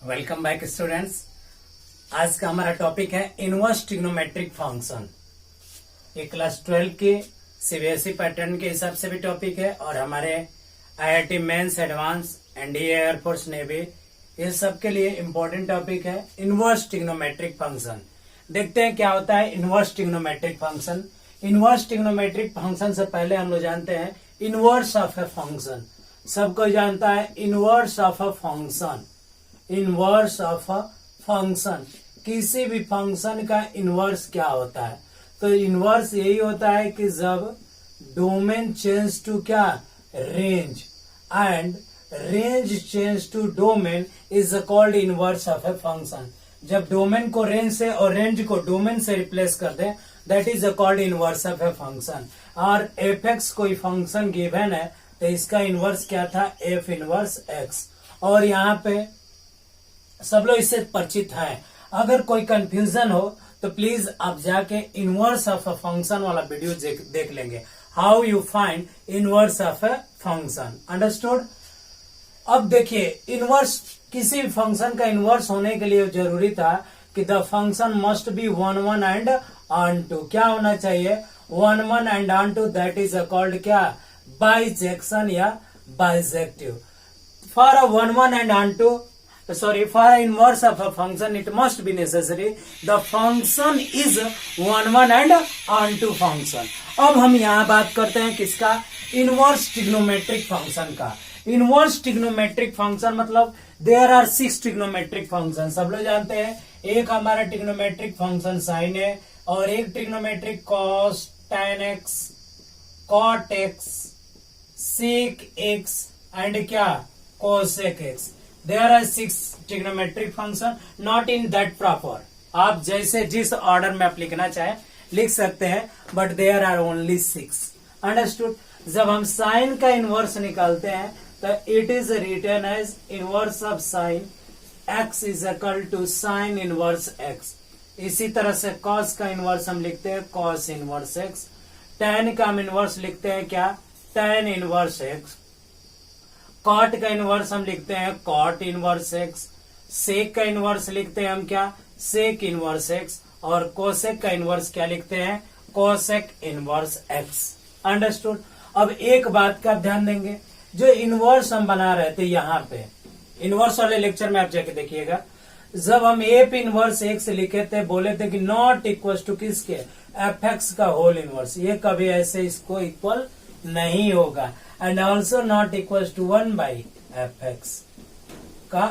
Welcome back students. आज का हमारा टॉपिक है इनवर्स ट्रिग्नोमेट्रिक फंक्शन। ये क्लास 12 के सीबीएसई पैटर्न के हिसाब से भी टॉपिक है और हमारे IIT mains, advance, NDA, air force, navy, ये सब के लिए इम्पोर्टेंट टॉपिक है इनवर्स ट्रिग्नोमेट्रिक फंक्शन। देखते हैं क्या होता है inverse trigonometric function. Inverse trigonometric function से पहले हम लोग जानते हैं इनवर्स ऑफ ए फंक्शन। सबको जानता है inverse of a function. Inverse of a function, किसी भी फंक्शन का इनवर्स क्या होता है? तो इनवर्स यही होता है कि जब डोमेन चेंज टू क्या range and range change to domain is called inverse of a function. जब डोमेन को रेंज से और रेंज को डोमेन से रिप्लेस कर दे that is called inverse of a function. और एफ एक्स कोई फंक्शन गिवन है तो इसका इनवर्स क्या था? F inverse x. और यहाँ पे सब लोग इससे परिचित हैं। अगर कोई कंफ्यूजन हो तो प्लीज आप जाके इनवर्स ऑफ अ फंक्शन वाला वीडियो देख लेंगे, how you find inverse of a function. Understood? अब देखिए इनवर्स, किसी भी फंक्शन का इनवर्स होने के लिए जरूरी था कि the function must be one one and onto. क्या होना चाहिए? One one and onto, that is called क्या? बाइजेक्शन या bijective. For a one one and onto, for inverse of a function it must be necessary the function is one one and onto function। अब हम यहाँ बात करते हैं किसका? Inverse trigonometric function का। इनवर्स ट्रिग्नोमेट्रिक फंक्शन मतलब there are 6 trigonometric function. सब लोग जानते हैं एक हमारा ट्रिग्नोमेट्रिक फंक्शन साइन है और एक trigonometric cos, tan x, cot x, sec x and क्या cosec x। There are 6 trigonometric function, not in that proper। आप जैसे जिस ऑर्डर में आप लिखना चाहे लिख सकते हैं, but there are only 6। Understood? जब हम साइन का इनवर्स निकालते हैं तो it is written as inverse of sine x is equal to sine inverse x। इसी तरह से कॉस का इनवर्स हम लिखते हैं कॉस इनवर्स x। tan का हम इनवर्स लिखते हैं क्या? tan inverse x। कॉट का इनवर्स हम लिखते हैं कॉट इनवर्स एक्स। सेक का इनवर्स लिखते हैं हम क्या? Sec inverse x. और कोसेक का इनवर्स क्या लिखते हैं? Cosec inverse x. अंडरस्टूड? अब एक बात का ध्यान देंगे, जो इनवर्स हम बना रहे थे यहाँ पे इनवर्स वाले लेक्चर में आप जाके देखिएगा, जब हम एफ इनवर्स एक्स लिखे थे बोले थे कि नॉट इक्वल टू किसके? एफ एक्स का होल इनवर्स। ये कभी ऐसे इसको इक्वल नहीं होगा। And also not equal to 1 by f x का।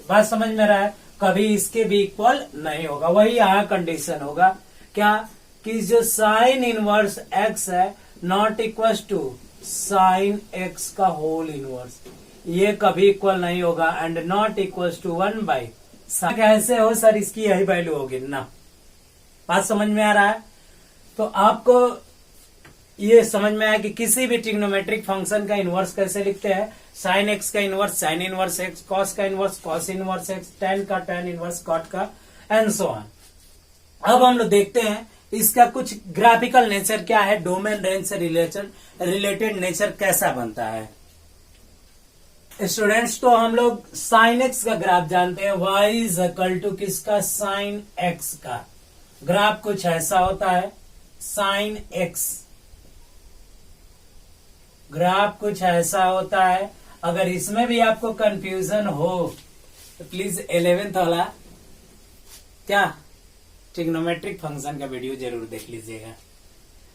बात समझ में रहा है? कभी इसके भी इक्वल नहीं होगा। वही यहाँ कंडीशन होगा क्या? कि जो साइन इनवर्स एक्स है not equal to sine x का होल इनवर्स, ये कभी इक्वल नहीं होगा। And not equal to 1 by कैसे हो सर? इसकी यही वैल्यू होगी ना। बात समझ में आ रहा है? तो आपको ये समझ में आया कि किसी भी ट्रिग्नोमेट्रिक फंक्शन का इनवर्स कैसे लिखते हैं। साइन एक्स का inverse sine inverse x, cos का inverse cos inverse x, tan का tan इनवर्स कॉट का, एंड सो ऑन। अब हम लोग देखते हैं इसका कुछ ग्राफिकल नेचर क्या है, डोमेन रेंज से रिलेटेड नेचर कैसा बनता है। स्टूडेंट्स, तो हम लोग साइन एक्स का ग्राफ जानते हैं, y इज इक्वल टू किसका? साइन एक्स का। ग्राफ कुछ ऐसा होता है साइन एक्स, ग्राफ कुछ ऐसा होता है। अगर इसमें भी आपको कंफ्यूजन हो तो प्लीज 11th वाला क्या ट्रिग्नोमेट्रिक फंक्शन का वीडियो जरूर देख लीजिएगा।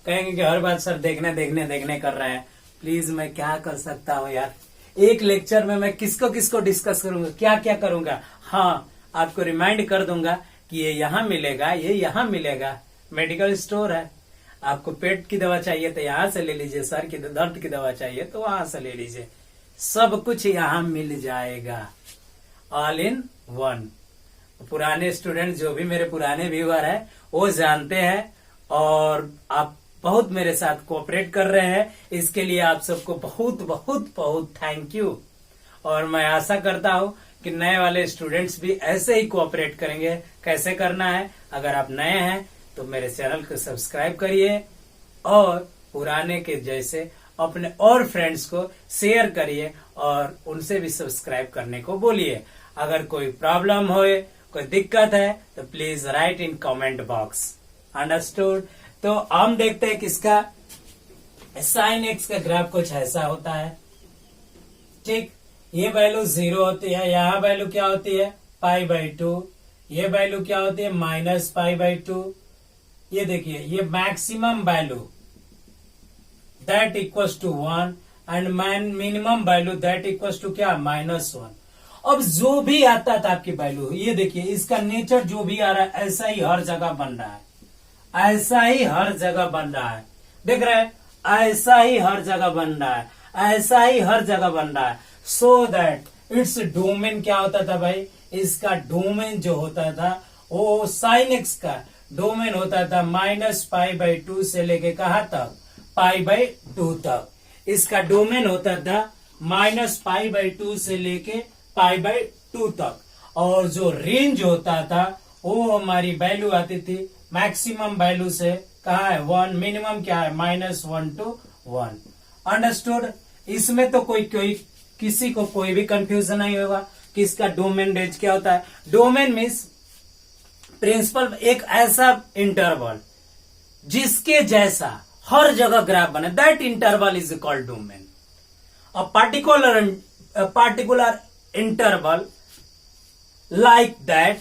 कहेंगे कि हर बात सर देखने कर रहे हैं। प्लीज मैं क्या कर सकता हूँ यार, एक लेक्चर में मैं किसको किसको डिस्कस करूंगा, क्या क्या करूंगा। हाँ, आपको रिमाइंड कर दूंगा कि ये यहाँ मिलेगा, ये यहाँ मिलेगा। मेडिकल स्टोर है, आपको पेट की दवा चाहिए तो यहाँ से ले लीजिए, सर की दर्द की दवा चाहिए तो वहां से ले लीजिए, सब कुछ यहाँ मिल जाएगा, ऑल इन वन। पुराने स्टूडेंट जो भी मेरे पुराने व्यूअर है वो जानते हैं और आप बहुत मेरे साथ कोऑपरेट कर रहे हैं। इसके लिए आप सबको बहुत बहुत बहुत थैंक यू। और मैं आशा करता हूँ कि नए वाले स्टूडेंट्स भी ऐसे ही कोऑपरेट करेंगे। कैसे करना है? अगर आप नए हैं तो मेरे चैनल को सब्सक्राइब करिए और पुराने के जैसे अपने और फ्रेंड्स को शेयर करिए और उनसे भी सब्सक्राइब करने को बोलिए। अगर कोई प्रॉब्लम हो, कोई दिक्कत है तो please right in comment box. Understood. तो हम देखते हैं किसका साइन एक्स का ग्राफ कुछ ऐसा होता है। ठीक, ये वैल्यू 0 होती है, यहाँ वैल्यू क्या होती है π/2, ये वैल्यू क्या होती है -π/2। ये देखिए ये maximum value that equals to 1 and minimum value that equals to क्या -1। अब जो भी आता था आपकी वैल्यू, ये देखिए इसका नेचर जो भी आ रहा है ऐसा ही हर जगह बन रहा है, ऐसा ही हर जगह बन रहा है। देख रहे हैं, ऐसा ही हर जगह बन रहा है, ऐसा ही हर जगह बन रहा है। सो दैट इट्स डोमेन क्या होता था भाई, इसका डोमेन जो होता था वो साइन एक्स का डोमेन होता था -π/2 से लेके कहां तक π/2 तक। इसका डोमेन होता था -π/2 से लेके π/2 तक। और जो रेंज होता था वो हमारी वैल्यू आती थी मैक्सिमम वैल्यू से कहा है 1, मिनिमम क्या है -1 to 1। अंडरस्टूड। इसमें तो कोई किसी को कोई भी कंफ्यूजन नहीं होगा कि इसका डोमेन रेंज क्या होता है। डोमेन मीन्स प्रिंसिपल, एक ऐसा इंटरवल जिसके जैसा हर जगह ग्राफ बने, that interval is called domain. A particular interval like that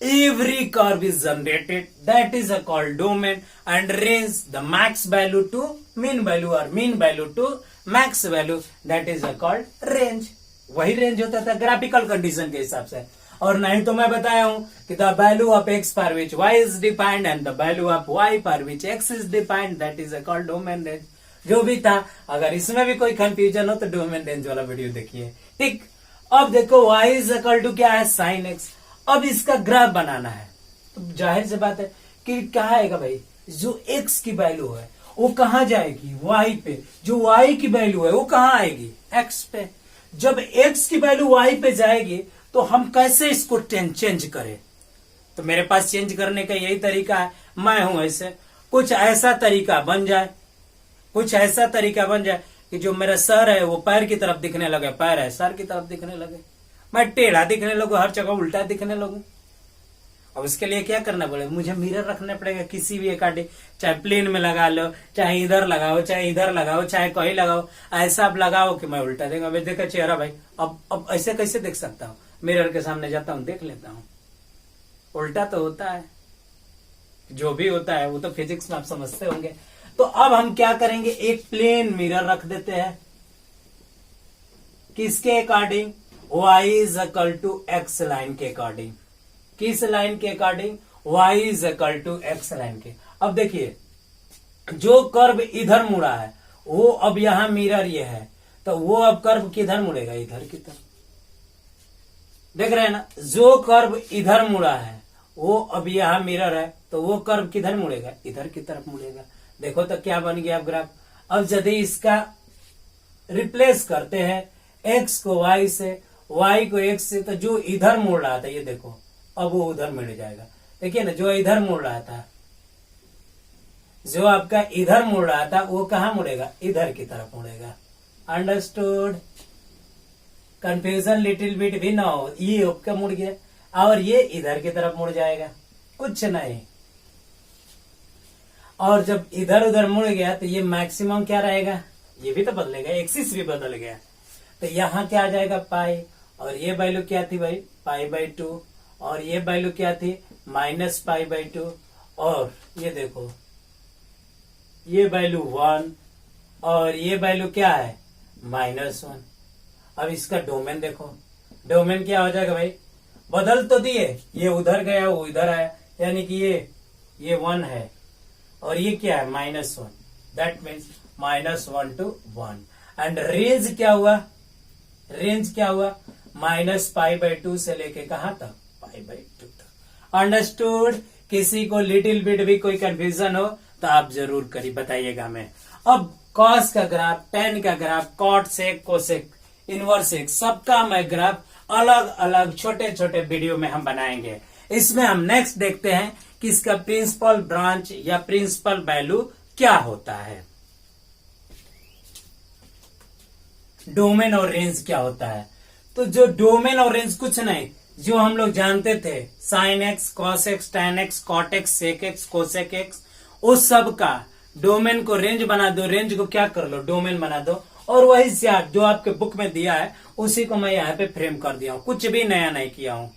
every curve is generated, that is called domain, and range the max value to mean value or mean value to max value, that is called range। वही range होता था graphical condition के हिसाब से। और नहीं तो मैं बताया हूं कि the value of x for which y is defined and the value of y for which x is defined, that is called domain range. जो भी था, अगर इसमें भी कोई कंफ्यूजन हो तो डोमेन रेंज वाला वीडियो देखिए। ठीक, अब देखो y इज इक्वल टू क्या है साइन एक्स। अब इसका ग्राफ बनाना है तो जाहिर सी बात है कि क्या आएगा भाई, जो x की वैल्यू है वो कहां जाएगी y पे, जो y की वैल्यू है वो कहां आएगी x पे। जब x की वैल्यू y पे जाएगी तो हम कैसे इसको चेंज करें। तो मेरे पास चेंज करने का यही तरीका है, मैं हूं ऐसे, कुछ ऐसा तरीका बन जाए, कुछ ऐसा तरीका बन जाए कि जो मेरा सर है वो पैर की तरफ दिखने लगे, पैर है सर की तरफ दिखने लगे, मैं टेढ़ा दिखने लगू, हर जगह उल्टा दिखने लगू। अब उसके लिए क्या करना पड़ेगा, मुझे मिरर रखना पड़ेगा किसी भी अकॉर्डिंग, चाहे प्लेन में लगा लो, चाहे इधर लगाओ, चाहे इधर लगाओ, चाहे कहीं लगाओ, ऐसा आप लगाओ कि मैं उल्टा देखा। भाई देखा चेहरा भाई, अब ऐसे कैसे देख सकता हूँ, मिरर के सामने जाता हूँ देख लेता हूँ, उल्टा तो होता है। जो भी होता है वो तो फिजिक्स में आप समझते होंगे। तो अब हम क्या करेंगे, एक प्लेन मिरर रख देते हैं किसके according, y is equal to x line के अकॉर्डिंग। किस लाइन के according, y is equal to x line के। अब देखिए जो कर्व इधर मुड़ा है वो अब यहां मिरर ये है, तो वो अब कर्व किधर मुड़ेगा, इधर की तरफ। देख रहे हैं ना, जो कर्व इधर मुड़ा है वो अब यहां मिरर है, तो वो कर्व किधर मुड़ेगा, इधर की तरफ मुड़ेगा। देखो तो क्या बन गया ग्राफ। अब यदि इसका रिप्लेस करते हैं x को y से, y को x से, तो जो इधर मुड़ रहा था ये देखो अब वो उधर मुड़ जाएगा। देखिए ना, जो इधर मुड़ रहा था, जो आपका इधर मुड़ रहा था वो कहां मुड़ेगा, इधर की तरफ मुड़ेगा। अंडरस्टूड। कंफ्यूजन लिटिल बिट भी ना हो, ये आपका मुड़ गया और ये इधर की तरफ मुड़ जाएगा, कुछ नहीं। और जब इधर उधर मुड़ गया तो ये मैक्सिमम क्या रहेगा, ये भी तो बदलेगा, एक्सिस भी बदल गया, तो यहां क्या आ जाएगा पाई, और ये वैल्यू क्या थी भाई π/2, और ये वैल्यू क्या थी -π/2, और ये देखो ये वैल्यू 1 और ये वैल्यू क्या है -1। अब इसका डोमेन देखो, डोमेन क्या हो जाएगा भाई, बदल तो दिए, ये उधर गया वो इधर आया, यानी कि ये 1 है और ये क्या है -1, that means -1 to 1। And range क्या हुआ, रेंज क्या हुआ -π/2 से लेके कहां तक, π/2 तक। अंडरस्टूड। किसी को लिटिल बिट भी कोई कंफ्यूजन हो तो आप जरूर करिए, बताइएगा मैं। अब कॉस का ग्राफ, टेन का graph, cot sec, cosec, inverse sec, सबका मैं ग्राफ अलग अलग छोटे छोटे वीडियो में हम बनाएंगे। इसमें हम नेक्स्ट देखते हैं कि इसका प्रिंसिपल ब्रांच या प्रिंसिपल वैल्यू क्या होता है। डोमेन और रेंज क्या होता है। तो जो डोमेन और रेंज कुछ नहीं, जो हम लोग जानते थे sine x, cos x, tan x, cot x, sec x, cosec x, उस सब का डोमेन को रेंज बना दो, रेंज को क्या कर लो, डोमेन बना दो, और वही से जो आपके बुक में दिया है उसी को मैं यहाँ पे फ्रेम कर दिया हूं, कुछ भी नया नहीं किया हूं।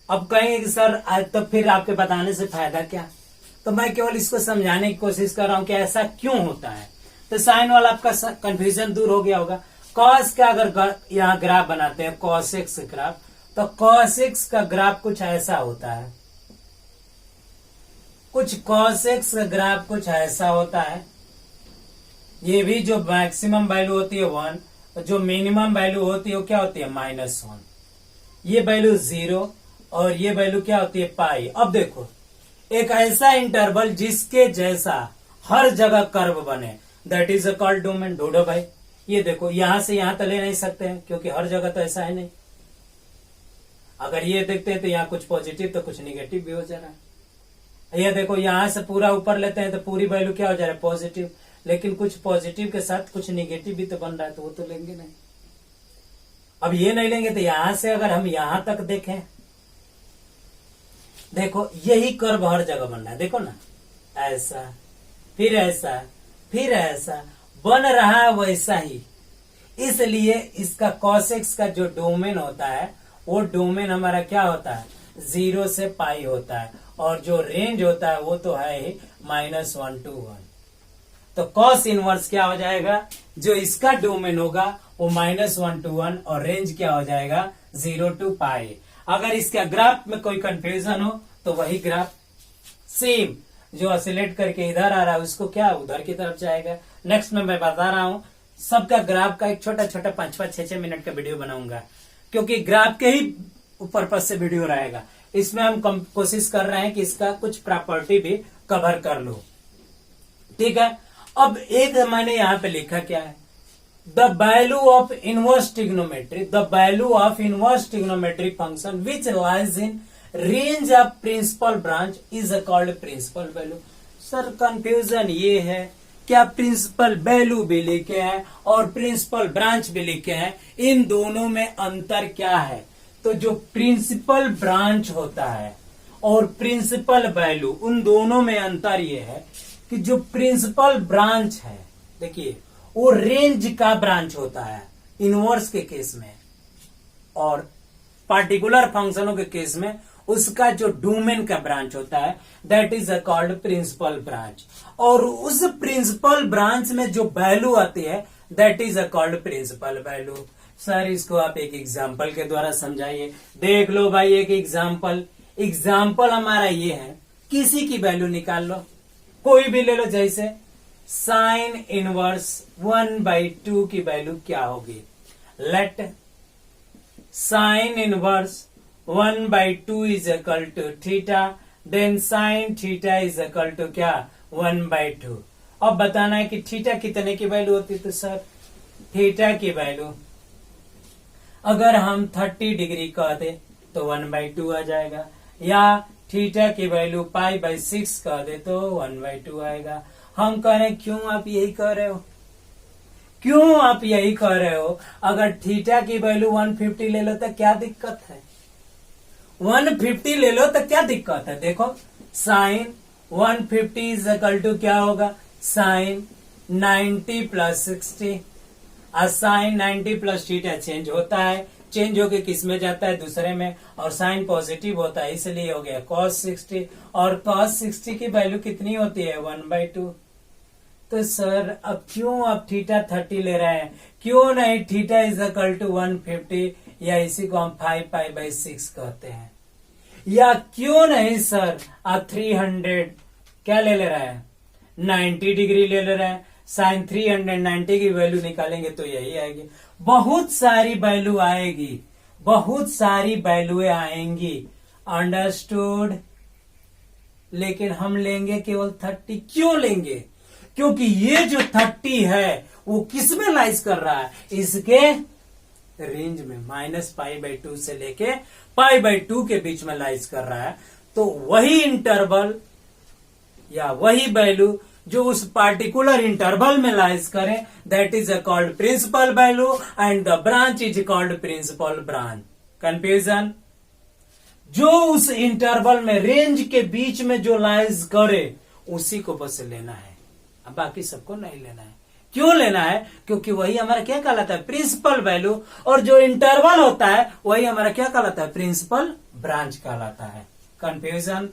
अब कहेंगे कि सर तो फिर आपके बताने से फायदा क्या, तो मैं केवल इसको समझाने की कोशिश कर रहा हूं कि ऐसा क्यों होता है। तो साइन वाला आपका कंफ्यूजन दूर हो गया होगा। कॉस का अगर यहाँ ग्राफ बनाते हैं कॉस एक्स ग्राफ, तो कॉस एक्स का ग्राफ कुछ ऐसा होता है, कुछ कॉस एक्स का ग्राफ कुछ ऐसा होता है। ये भी जो मैक्सिमम वैल्यू होती है 1, जो मिनिमम वैल्यू होती है वो क्या होती है -1, ये वैल्यू 0 और ये वैल्यू क्या होती है पाई। अब देखो एक ऐसा इंटरवल जिसके जैसा हर जगह कर्व बने, that is a called domain. ढूंढो भाई, ये देखो यहां से यहां तो ले नहीं सकते हैं क्योंकि हर जगह तो ऐसा है नहीं। अगर ये देखते हैं तो यहाँ कुछ पॉजिटिव तो कुछ निगेटिव भी हो जा रहा है। ये देखो यहां से पूरा ऊपर लेते हैं तो पूरी वैल्यू क्या हो जा रहा है पॉजिटिव, लेकिन कुछ पॉजिटिव के साथ कुछ निगेटिव भी तो बन रहा है, तो वो तो लेंगे नहीं। अब ये नहीं लेंगे तो यहां से अगर हम यहां तक देखें, देखो यही कर्व हर जगह बन रहा है, देखो ना, ऐसा फिर ऐसा फिर ऐसा बन रहा है वैसा ही। इसलिए इसका कॉसेक्स का जो डोमेन होता है वो डोमेन हमारा क्या होता है 0 से पाई होता है, और जो रेंज होता है वो तो है ही -1 to 1। तो कॉस इनवर्स क्या हो जाएगा, जो इसका डोमेन होगा वो -1 to 1 और रेंज क्या हो जाएगा 0 to पाई। अगर इसका ग्राफ में कोई कंफ्यूजन हो तो वही ग्राफ सेम जो ऑसिलेट करके इधर आ रहा है उसको क्या उधर की तरफ जाएगा। नेक्स्ट में मैं बता रहा हूं सबका ग्राफ का एक छोटा छोटा 5-5, 6-6 मिनट का वीडियो बनाऊंगा, क्योंकि ग्राफ के ही पर्पज से वीडियो रहेगा। इसमें हम कोशिश कर रहे हैं कि इसका कुछ प्रॉपर्टी भी कवर कर लो, ठीक है। अब एक मैंने यहाँ पे लिखा क्या है, the value of inverse trigonometric, the value of inverse trigonometric function which lies in range of principal branch is called principal value. Sir confusion ये है, क्या प्रिंसिपल वैल्यू भी लिखे हैं और प्रिंसिपल ब्रांच भी लिखे हैं, इन दोनों में अंतर क्या है। तो जो प्रिंसिपल ब्रांच होता है और प्रिंसिपल वैल्यू, उन दोनों में अंतर ये है कि जो प्रिंसिपल ब्रांच है, देखिए वो रेंज का ब्रांच होता है इनवर्स के केस में, और पार्टिकुलर फंक्शनों के केस में उसका जो डोमेन का ब्रांच होता है that is called principal branch, और उस प्रिंसिपल ब्रांच में जो वैल्यू आती है that is called principal value. Sir इसको आप एक एग्जाम्पल के द्वारा समझाइए। देख लो भाई एक एग्जाम्पल हमारा ये है, किसी की वैल्यू निकाल लो, कोई भी ले लो, जैसे साइन इनवर्स 1/2 की वैल्यू क्या होगी। Let sine inverse 1/2 is equal to theta, then sine theta is equal to क्या 1/2। अब बताना है कि थीटा कितने की वैल्यू होती है। तो सर थीटा की वैल्यू अगर हम 30 डिग्री कह दे तो 1/2 आ जाएगा, या थीटा की वैल्यू π/6 कह दे तो 1/2 आएगा। हम कह रहे हैं क्यों आप यही कह रहे हो, क्यों आप यही कह रहे हो। अगर थीटा की वैल्यू 150 ले लो तो क्या दिक्कत है, 150 ले लो तो क्या दिक्कत है। देखो साइन 150 इज इक्वल टू क्या होगा साइन 90 + 60। साइन 90 + थीटा चेंज होता है, चेंज होके किस में जाता है दूसरे में, और साइन पॉजिटिव होता है इसलिए हो गया cos 60, और cos 60 की वैल्यू कितनी होती है 1/2। तो सर अब क्यों आप थीटा 30 ले रहे हैं, क्यों नहीं थीटा इज इक्वल टू 150, या इसी को हम 5π/6 कहते हैं, या क्यों नहीं सर आप 300 क्या ले रहे हैं 90 डिग्री ले रहे हैं, साइन 390 की वैल्यू निकालेंगे तो यही आएगी। बहुत सारी वैल्यू आएगी, बहुत सारी वैल्यूएं आएंगी, अंडरस्टूड। लेकिन हम लेंगे केवल 30। क्यों लेंगे, क्योंकि ये जो 30 है वो किस में लाइज कर रहा है, इसके रेंज में -π/2 से लेके π/2 के बीच में लाइज कर रहा है। तो वही इंटरवल या वही वैल्यू जो उस पार्टिकुलर इंटरवल में लाइज करे, that is called principal value and the branch is called principal branch. Confusion? जो उस इंटरवल में रेंज के बीच में जो लाइज करे उसी को बस लेना है, अब बाकी सबको नहीं लेना है। क्यों लेना है? क्योंकि वही हमारा क्या कहलाता है? Principal value. और जो इंटरवल होता है वही हमारा क्या कहलाता है? प्रिंसिपल ब्रांच कहलाता है। कंफ्यूजन?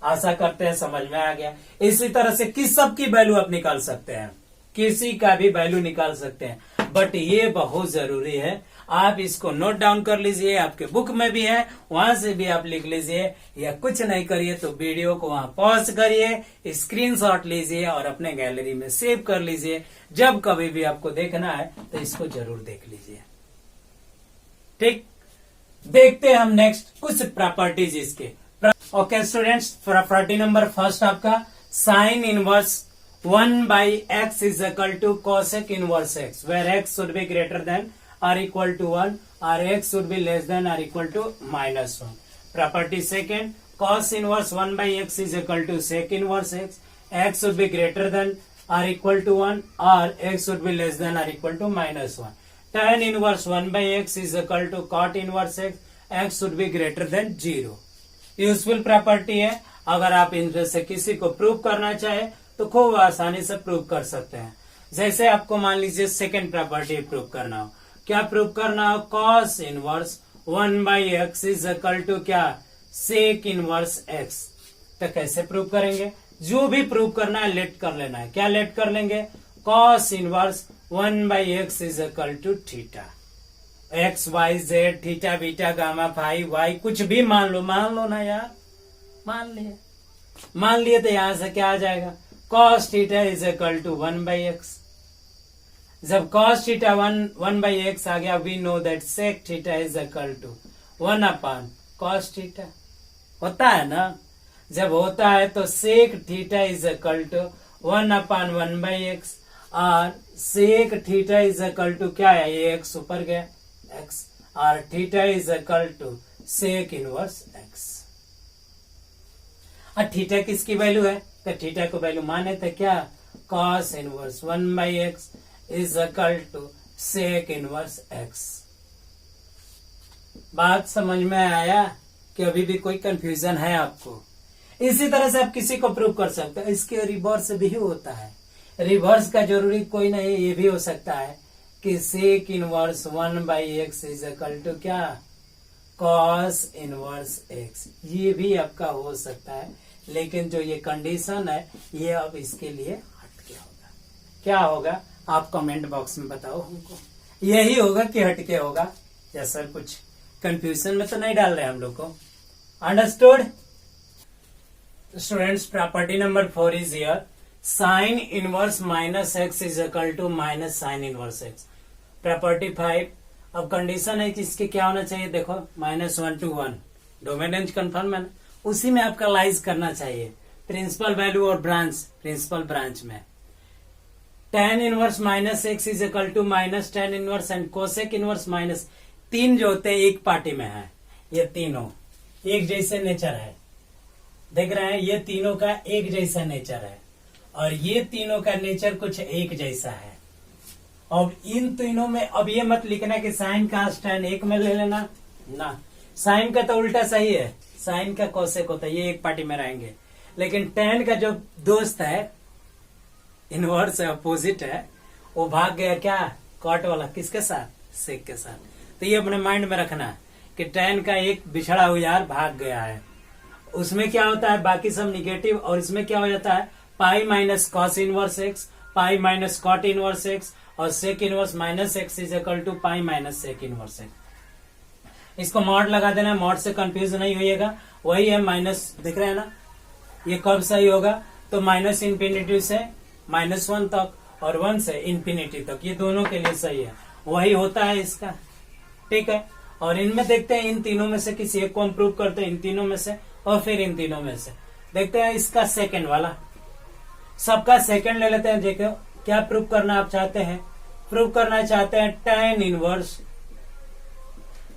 आशा करते हैं समझ में आ गया। इसी तरह से किस सब की वैल्यू आप निकाल सकते हैं, किसी का भी वैल्यू निकाल सकते हैं, बट ये बहुत जरूरी है, आप इसको नोट डाउन कर लीजिए, आपके बुक में भी है, वहां से भी आप लिख लीजिए, या कुछ नहीं करिए तो वीडियो को वहां पॉज करिए, स्क्रीनशॉट लीजिए और अपने गैलरी में सेव कर लीजिए। जब कभी भी आपको देखना है तो इसको जरूर देख लीजिए। ठीक, देखते हैं हम नेक्स्ट कुछ प्रॉपर्टीज इसके। Okay students, property number first आपका sine inverse 1/x is equal to cosec inverse x, where x should be greater than or equal to 1 or x should be less than or equal to -1. Property second, cos inverse 1/x is equal to sec inverse x, x should be greater than or equal to 1 or x should be less than or equal to -1. Tan inverse 1/x is equal to cot inverse x, x should be greater than 0. Useful property है, अगर आप इनमें से किसी को prove करना चाहे तो खूब आसानी से प्रूव कर सकते हैं। जैसे आपको मान लीजिए सेकेंड प्रॉपर्टी प्रूव करना हो, क्या प्रूव करना हो? Cos inverse 1/x is equal to क्या? Sec inverse x। तो कैसे प्रूव करेंगे? जो भी प्रूव करना है लेट कर लेना है। क्या लेट कर लेंगे? Cos inverse 1/x is equal to theta, x y z, theta beta gamma phi y, कुछ भी मान लो ना यार, मान लिए तो यहां से क्या आ जाएगा? cos theta is equal to 1/x। जब cos थीटा 1/x आ गया, we know that sec theta is equal to 1/cos theta. होता है ना? जब होता है तो sec theta is equal to 1/1/x और sec theta is equal to क्या है? ये x ऊपर गया x और theta is equal to sec inverse x। और थीटा किसकी वैल्यू है? तो थीटा को वैल्यू माने तो क्या? cos inverse 1/x is equal to sec inverse x। बात समझ में आया कि अभी भी कोई कंफ्यूजन है आपको? इसी तरह से आप किसी को प्रूव कर सकते हैं। इसके रिवर्स भी होता है। रिवर्स का जरूरी कोई नहीं, ये भी हो सकता है कि sec inverse 1/x is equal to क्या? cos inverse x। ये भी आपका हो सकता है, लेकिन जो ये कंडीशन है ये अब इसके लिए हटके होगा। क्या होगा आप कमेंट बॉक्स में बताओ हमको। यही होगा कि हटके होगा, जैसा कुछ कंफ्यूजन में तो नहीं डाल रहे हम लोग को। Understood students? Property number 4 is here, sine inverse -x is equal to minus sine inverse x। Property 5, अब कंडीशन है कि इसके क्या होना चाहिए? देखो -1 to 1 डोमेन रेंज कन्फर्म है ना, उसी में आपका लाइज करना चाहिए। प्रिंसिपल वैल्यू और ब्रांच, प्रिंसिपल ब्रांच में tan inverse -x is equal to minus tan inverse and cosec inverse minus. तीन जो होते हैं एक पार्टी में है, ये तीनों एक जैसे नेचर है। देख रहे हैं, ये तीनों का एक जैसा नेचर है और ये तीनों का नेचर कुछ एक जैसा है। अब इन तीनों में अब ये मत लिखना कि साइन का tan एक में ले लेना ना, साइन का तो उल्टा सही है, साइन का कोसेक होता है, ये एक पार्टी में रहेंगे। लेकिन tan का जो दोस्त है, इनवर्स है, अपोजिट है, वो भाग गया क्या? कॉट वाला किसके साथ? सेक के साथ। तो ये अपने माइंड में रखना है कि tan का एक बिछड़ा हुआ यार भाग गया है। उसमें क्या होता है? बाकी सब निगेटिव, और इसमें क्या हो जाता है? Pi minus cos inverse x, pi minus cot inverse x और sec inverse minus x is equal to pi minus sec inverse x. इसको मॉड लगा देना, मॉड से कंफ्यूज नहीं होइएगा। वही है माइनस, दिख रहा है ना? ये कब सही होगा? तो माइनस इंफिनिटी से -1 तक और 1 से इंफिनिटी तक, ये दोनों के लिए सही है। वही होता है इसका, ठीक है। और इनमें देखते हैं, इन तीनों में से किसी एक को हम प्रूव करते हैं, इन तीनों में से, और फिर इन तीनों में से देखते हैं इसका सेकंड वाला। सबका सेकंड ले लेते हैं। देखो क्या प्रूव करना आप चाहते हैं? प्रूव करना चाहते हैं tan inverse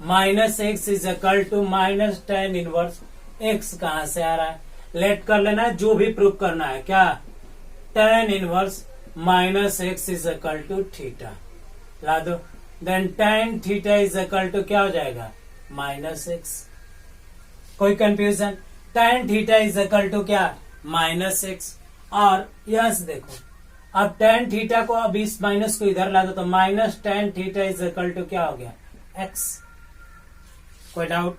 -x is equal to minus tan inverse x। कहां से आ रहा है? लेट कर लेना, जो भी प्रूव करना है। क्या tan inverse minus x is equal to theta ला दो। Then tan theta is equal to क्या हो जाएगा माइनस एक्स। कोई confusion? tan theta is equal to क्या माइनस एक्स। और यहां से देखो अब tan थीटा को अब इस माइनस को इधर ला दो तो minus tan theta is equal to क्या हो गया एक्स। कोई डाउट?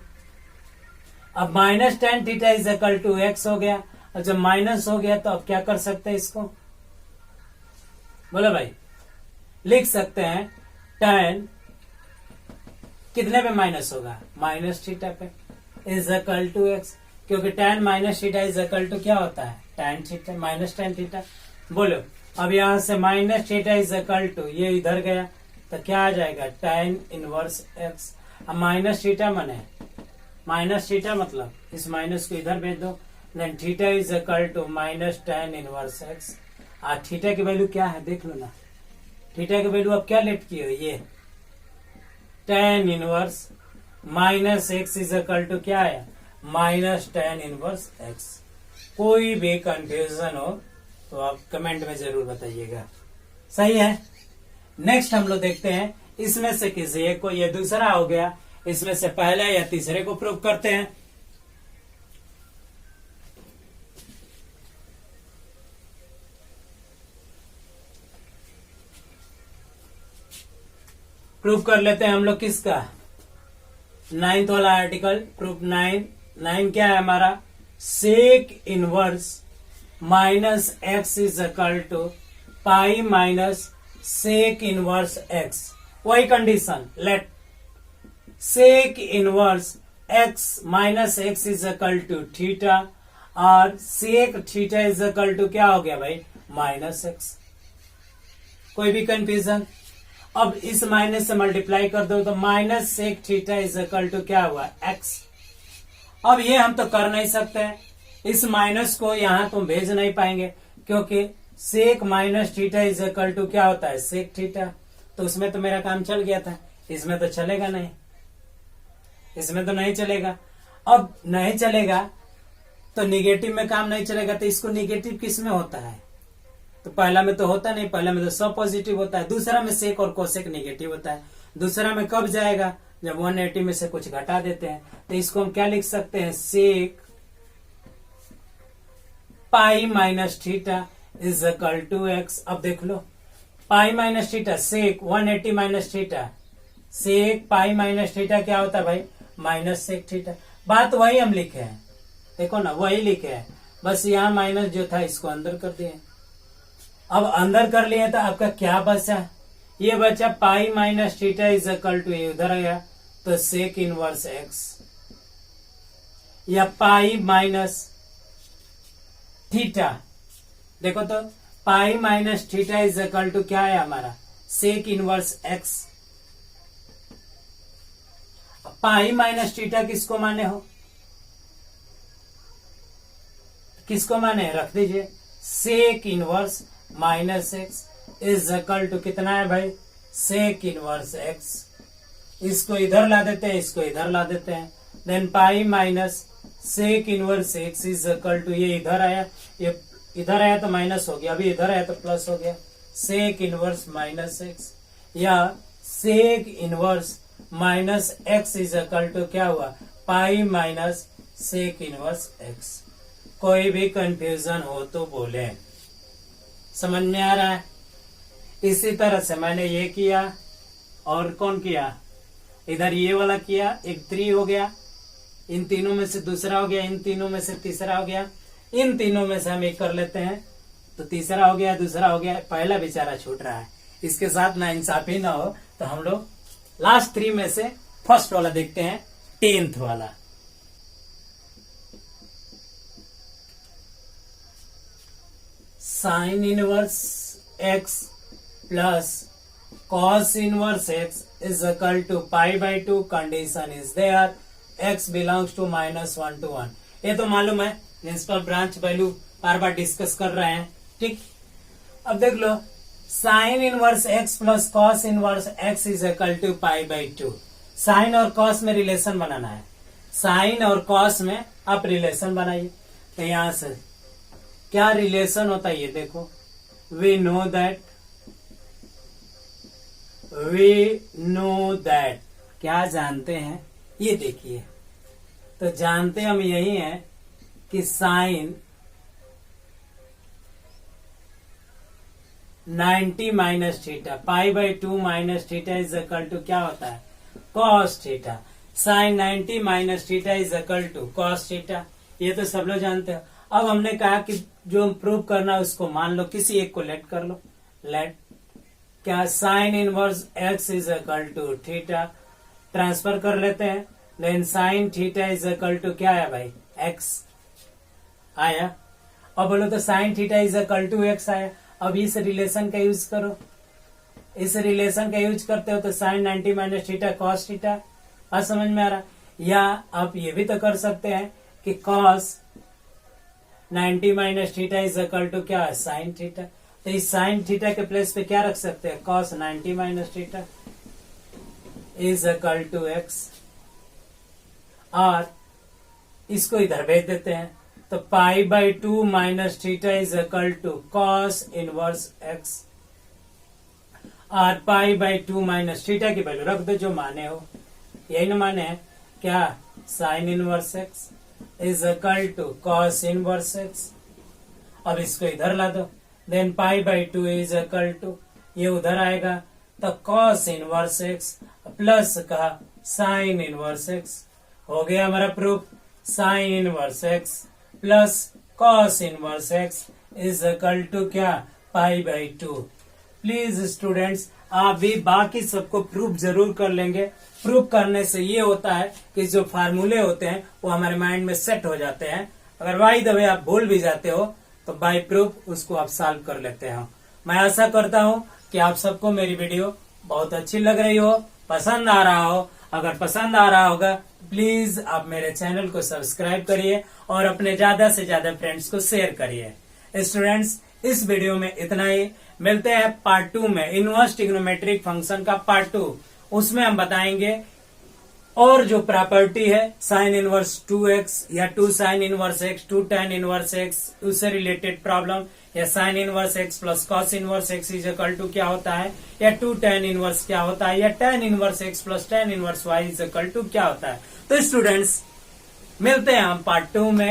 अब minus tan theta is equal to x हो गया और जब माइनस हो गया तो अब क्या कर सकते हैं इसको बोलो भाई। लिख सकते हैं tan कितने पे माइनस होगा माइनस थीटा पे इज इक्वल टू एक्स, क्योंकि tan minus theta is equal to क्या होता है tan theta minus tan theta. बोलो अब यहां से minus theta is equal to ये इधर गया तो क्या आ जाएगा tan इनवर्स एक्स। अब माइनस थीटा माने माइनस थीटा मतलब इस माइनस को इधर भेज दो। Then theta is equal to minus tan inverse x. और थीटा की वैल्यू क्या है देख लो ना। थीटा की वैल्यू अब क्या लेट की हो ये tan inverse minus x is equal to क्या है माइनस tan इनवर्स एक्स। कोई भी कंफ्यूजन हो तो आप कमेंट में जरूर बताइएगा। सही है। नेक्स्ट हम लोग देखते हैं इसमें से किसी एक को, ये दूसरा हो गया, इसमें से पहले या तीसरे को प्रूव करते हैं। प्रूव कर लेते हैं हम लोग किसका 9th वाला आर्टिकल प्रूफ 9 क्या है हमारा sec inverse minus x is equal to pi minus sec inverse x. वही condition let sec inverse x minus x is equal to theta और sec theta is equal to क्या हो गया भाई माइनस एक्स। कोई भी कंफ्यूजन? अब इस माइनस से मल्टीप्लाई कर दो तो minus sec theta is equal to क्या हुआ एक्स। अब ये हम तो कर नहीं सकते हैं, इस माइनस को यहां तुम भेज नहीं पाएंगे क्योंकि sec minus theta is equal to क्या होता है सेक थीटा। तो उसमें तो मेरा काम चल गया था, इसमें तो चलेगा नहीं, इसमें तो नहीं चलेगा। अब नहीं चलेगा तो निगेटिव में काम नहीं चलेगा तो इसको निगेटिव किस में होता है तो पहला में तो होता नहीं, पहला में तो सब पॉजिटिव होता है, दूसरा में सेक और कोसेक निगेटिव होता है। दूसरा में कब जाएगा जब 180 में से कुछ घटा देते हैं। तो इसको हम क्या लिख सकते हैं sec pi minus theta is equal to x. अब देख लो pi minus theta sec 180 minus theta sec pi minus theta क्या होता है भाई माइनस सेक थीटा। बात वही हम लिखे हैं, देखो ना वही लिखे हैं, बस यहाँ माइनस जो था इसको अंदर कर दिए। अब अंदर कर लिए तो आपका क्या बचा ये बचा pi minus theta is equal to ये उधर गया तो सेक इनवर्स एक्स या पाई माइनस थीटा। देखो तो pi minus theta is equal to क्या है हमारा sec inverse x. Pi minus theta किसको माने हो किसको माने रख दीजिए sec inverse minus x is equal to कितना है भाई सेक इनवर्स एक्स। इसको इधर ला देते हैं इसको इधर ला देते हैं। Then pi minus sec inverse x is equal to ये इधर आया ये इधर आया तो माइनस हो गया, अभी इधर आया तो प्लस हो गया सेक इनवर्स माइनस एक्स या sec inverse minus x is equal to क्या हुआ pi minus sec inverse x. कोई भी कंफ्यूजन हो तो बोले। समझ में आ रहा है? इसी तरह से मैंने ये किया और कौन किया इधर ये वाला किया, एक 3 हो गया, इन तीनों में से दूसरा हो गया, इन तीनों में से तीसरा हो गया, इन तीनों में से हम एक कर लेते हैं तो तीसरा हो गया दूसरा हो गया, पहला बेचारा छूट रहा है। इसके साथ ना इंसाफी ना हो तो हम लोग लास्ट 3 में से फर्स्ट वाला देखते हैं 10th वाला। Sine inverse x plus cos inverse x is equal to pi by 2 condition is there x belongs to -1 to 1। ये तो मालूम है प्रिंसिपल ब्रांच वैल्यू बार बार डिस्कस कर रहे हैं, ठीक। अब देख लो sine inverse x plus cos inverse x is equal to pi by 2। Sine और कॉस में रिलेशन बनाना है, साइन और कॉस में आप रिलेशन बनाइए। तो यहां से क्या रिलेशन होता है ये देखो वी नो दैट क्या जानते हैं, ये देखिए, तो जानते हम यही हैं कि sine 90 minus theta, π/2 minus theta is equal to क्या होता है, cos theta. Sine 90 minus theta is equal to cos theta, ये तो सब लोग जानते हो। अब हमने कहा कि जो प्रूव करना है उसको मान लो, किसी एक को लेट कर लो। लेट क्या, sine inverse x is equal to theta, transfer कर लेते हैं। लेकिन sine theta is equal to क्या आया भाई, एक्स आया। अब बोलो तो sine theta is equal to x आया। अब इस रिलेशन का यूज करो, इस रिलेशन का यूज करते हो तो sine 90 minus theta cos theta, आज समझ में आ रहा। या आप ये भी तो कर सकते हैं कि cos 90 minus theta is equal to क्या है, साइन थीटा। तो इस साइन थीटा के प्लेस पे क्या रख सकते हैं, cos 90 minus theta is equal to x, और इसको इधर भेज देते हैं। तो π/2 minus theta is equal to cos inverse x, और π/2 माइनस थीटा की वैल्यू रख दो जो माने हो, यही ना माने है क्या, sine inverse x is equal to cos inverse x. अब इसको इधर ला दो, देन π/2 इज इक्वल टू, ये उधर आएगा तो कॉस इनवर्स एक्स प्लस का साइन इनवर्स एक्स। हो गया हमारा proof, sine inverse x plus cos inverse x is equal to क्या, π/2। प्लीज स्टूडेंट्स आप भी बाकी सबको प्रूफ जरूर कर लेंगे। प्रूफ करने से ये होता है कि जो फार्मूले होते हैं वो हमारे माइंड में सेट हो जाते हैं। अगर बाय द वे आप भूल भी जाते हो तो बाय प्रूफ उसको आप सॉल्व कर लेते हो। मैं आशा करता हूँ कि आप सबको मेरी वीडियो बहुत अच्छी लग रही हो, पसंद आ रहा हो। अगर पसंद आ रहा होगा प्लीज आप मेरे चैनल को सब्सक्राइब करिए और अपने ज्यादा से ज्यादा फ्रेंड्स को शेयर करिए। स्टूडेंट्स इस वीडियो में इतना ही, मिलते हैं पार्ट 2 में, इनवर्स ट्रिग्नोमेट्रिक फंक्शन का पार्ट 2। उसमें हम बताएंगे और जो प्रॉपर्टी है साइन इनवर्स 2x या 2 sine inverse x 2 tan inverse x, उससे रिलेटेड प्रॉब्लम, या sine inverse x plus cos inverse x is equal to क्या होता है, या 2 tan इनवर्स क्या होता है, या tan inverse x plus tan inverse y is equal to क्या होता है। तो स्टूडेंट्स मिलते हैं हम पार्ट 2 में।